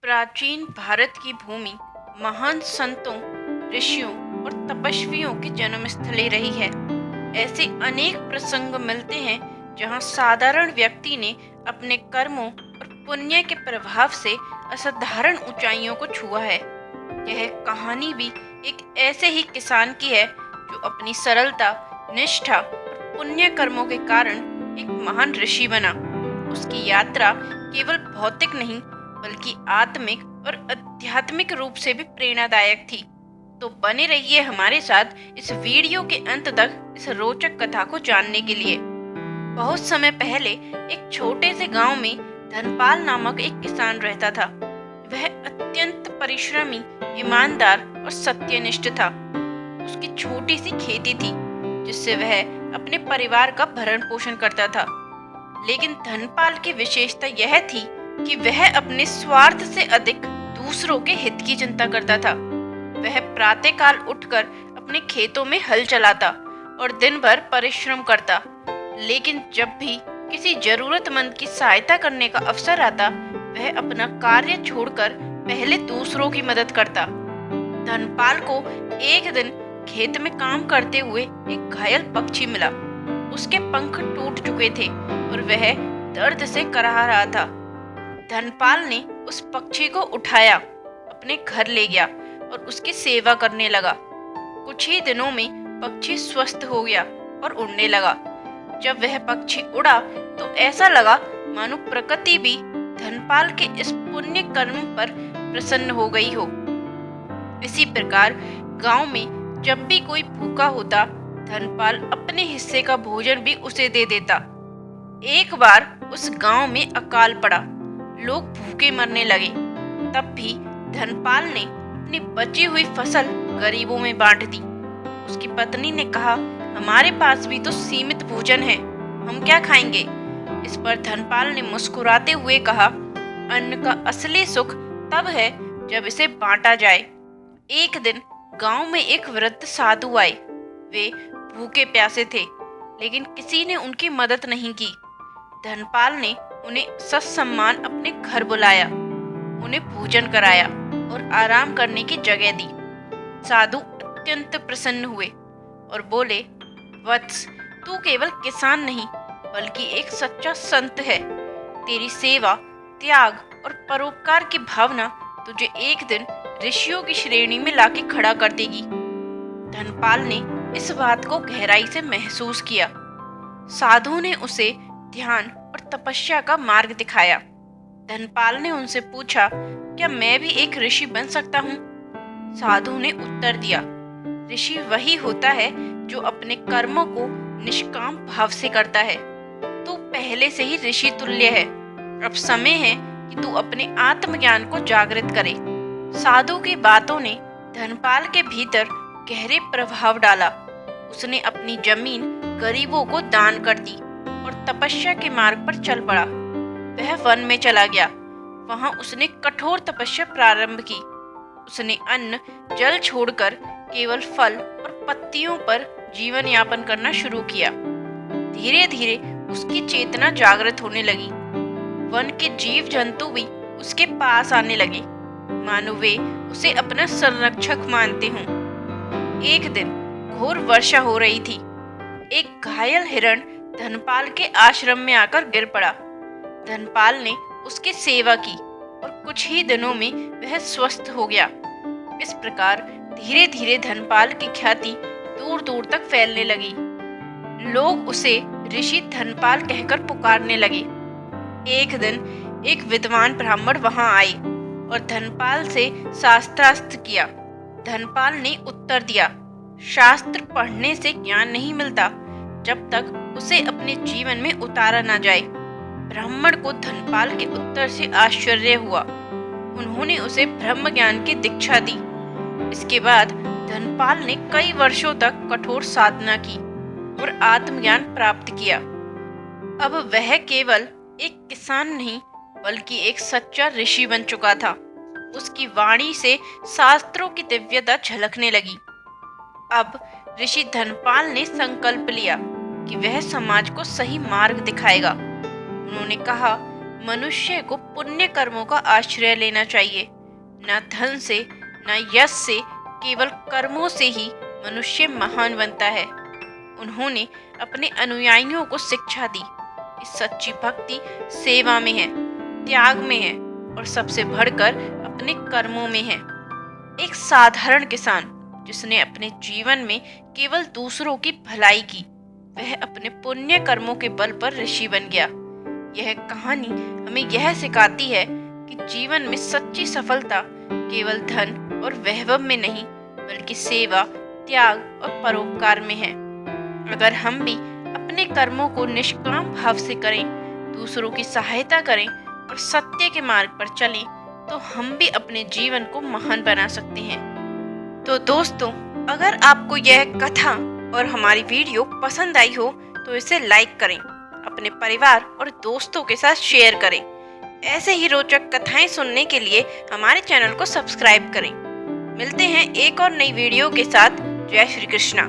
प्राचीन भारत की भूमि महान संतों, ऋषियों और तपस्वियों की जन्मस्थली रही है। ऐसे अनेक प्रसंग मिलते हैं जहां साधारण व्यक्ति ने अपने कर्मों और पुण्य के प्रभाव से असाधारण ऊंचाइयों को छुआ है। यह कहानी भी एक ऐसे ही किसान की है जो अपनी सरलता, निष्ठा और पुण्य कर्मों के कारण एक महान ऋषि बना। उसकी यात्रा केवल भौतिक नहीं बल्कि आत्मिक और आध्यात्मिक रूप से भी प्रेरणादायक थी। तो बने रहिए हमारे साथ इस वीडियो के अंत तक इस रोचक कथा को जानने के लिए। बहुत समय पहले एक छोटे से गांव में धनपाल नामक एक किसान रहता था। वह अत्यंत परिश्रमी, ईमानदार और सत्यनिष्ठ था। उसकी छोटी सी खेती थी जिससे वह अपने परिवार का भरण पोषण करता था। लेकिन धनपाल की विशेषता यह थी कि वह अपने स्वार्थ से अधिक दूसरों के हित की चिंता करता था। वह प्रातःकाल उठकर अपने खेतों में हल चलाता और दिन भर परिश्रम करता, लेकिन जब भी किसी जरूरतमंद की सहायता करने का अवसर आता, वह अपना कार्य छोड़कर पहले दूसरों की मदद करता। धनपाल को एक दिन खेत में काम करते हुए एक घायल पक्षी मिला। उसके पंख टूट चुके थे और वह दर्द से कराह रहा था। धनपाल ने उस पक्षी को उठाया, अपने घर ले गया और उसकी सेवा करने लगा। कुछ ही दिनों में पक्षी स्वस्थ हो गया और उड़ने लगा। जब वह पक्षी उड़ा तो ऐसा लगा मानो प्रकृति भी धनपाल के इस पुण्य कर्म पर प्रसन्न हो गई हो। इसी प्रकार गांव में जब भी कोई भूखा होता, धनपाल अपने हिस्से का भोजन भी उसे दे देता। एक बार उस गांव में अकाल पड़ा, लोग भूखे मरने लगे। तब भी धनपाल ने अपनी बची हुई फसल गरीबों में बांट दी। उसकी पत्नी ने कहा, हमारे पास भी तो सीमित भोजन है, हम क्या खाएंगे? इस पर धनपाल ने मुस्कुराते हुए कहा, अन्न का असली सुख तब है जब इसे बांटा जाए। एक दिन गांव में एक वृद्ध साधु आए। वे भूखे प्यासे थे, लेकिन किसी ने उनकी मदद नहीं की। धनपाल ने उन्हें ससम्मान अपने घर बुलाया, उन्हें भोजन कराया और आराम करने की जगह दी। साधु अत्यंत प्रसन्न हुए और बोले, वत्स, तू केवल किसान नहीं बल्कि एक सच्चा संत है। तेरी सेवा, त्याग और परोपकार की भावना तुझे एक दिन ऋषियों की श्रेणी में लाके खड़ा कर देगी। धनपाल ने इस बात को गहराई से महसूस किया। साधु ने उसे ध्यान और तपस्या का मार्ग दिखाया। धनपाल ने उनसे पूछा, क्या मैं भी एक ऋषि बन सकता हूँ? साधु ने उत्तर दिया, ऋषि वही होता है जो अपने कर्मों को निष्काम भाव से करता है। तू पहले से ही ऋषि तुल्य है। अब समय है कि तू अपने आत्मज्ञान को जागृत करे। साधु की बातों ने धनपाल के भीतर गहरे प्रभाव डाला। उसने अपनी जमीन गरीबों को दान कर दी और तपस्या के मार्ग पर चल पड़ा। वह वन में चला गया। वहां उसने कठोर तपस्या प्रारंभ की। उसने अन्न जल छोड़कर केवल फल और पत्तियों पर जीवन यापन करना शुरू किया। धीरे धीरे उसकी चेतना जागृत होने लगी। वन के जीव जंतु भी उसके पास आने लगे, मानो वे उसे अपना संरक्षक मानते हों। एक दिन घोर वर्षा हो रही थी। एक घायल हिरण धनपाल के आश्रम में आकर गिर पड़ा। धनपाल ने उसकी सेवा की और कुछ ही दिनों में वह स्वस्थ हो गया। इस प्रकार धीरे धीरे धनपाल की ख्याति दूर दूर तक फैलने लगी। लोग उसे ऋषि धनपाल कहकर पुकारने लगे। एक दिन एक विद्वान ब्राह्मण वहां आए और धनपाल से शास्त्रार्थ किया। धनपाल ने उत्तर दिया, शास्त्र पढ़ने से ज्ञान नहीं मिलता जब तक उसे अपने जीवन में उतारा ना जाए। ब्राह्मण को धनपाल के उत्तर से आश्चर्य हुआ। उन्होंने उसे ब्रह्म ज्ञान की दीक्षा दी। इसके बाद धनपाल ने कई वर्षों तक कठोर साधना की और आत्मज्ञान प्राप्त किया। अब वह केवल एक किसान नहीं बल्कि एक सच्चा ऋषि बन चुका था। उसकी वाणी से शास्त्रों की दिव्यता झलकने लगी। अब ऋषि धनपाल ने संकल्प लिया कि वह समाज को सही मार्ग दिखाएगा। उन्होंने कहा, मनुष्य को पुण्य कर्मों का आश्रय लेना चाहिए। न धन से, न यश से, केवल कर्मों से ही मनुष्य महान बनता है। उन्होंने अपने अनुयायियों को शिक्षा दी कि सच्ची भक्ति सेवा में है, त्याग में है और सबसे बढ़कर अपने कर्मों में है। एक साधारण किसान जिसने अपने जीवन में केवल दूसरों की भलाई की, वह अपने पुण्य कर्मों के बल पर ऋषि बन गया। यह कहानी हमें यह सिखाती है कि जीवन में सच्ची सफलता केवल धन और वैभव में नहीं, बल्कि सेवा, त्याग और परोपकार में है। अगर हम भी अपने कर्मों को निष्काम भाव से करें, दूसरों की सहायता करें और सत्य के मार्ग पर चलें, तो हम भी अपने जीवन को महान बना सकते हैं। तो दोस्तों, अगर आपको यह कथा और हमारी वीडियो पसंद आई हो तो इसे लाइक करें, अपने परिवार और दोस्तों के साथ शेयर करें। ऐसे ही रोचक कथाएं सुनने के लिए हमारे चैनल को सब्सक्राइब करें। मिलते हैं एक और नई वीडियो के साथ। जय श्री कृष्णा।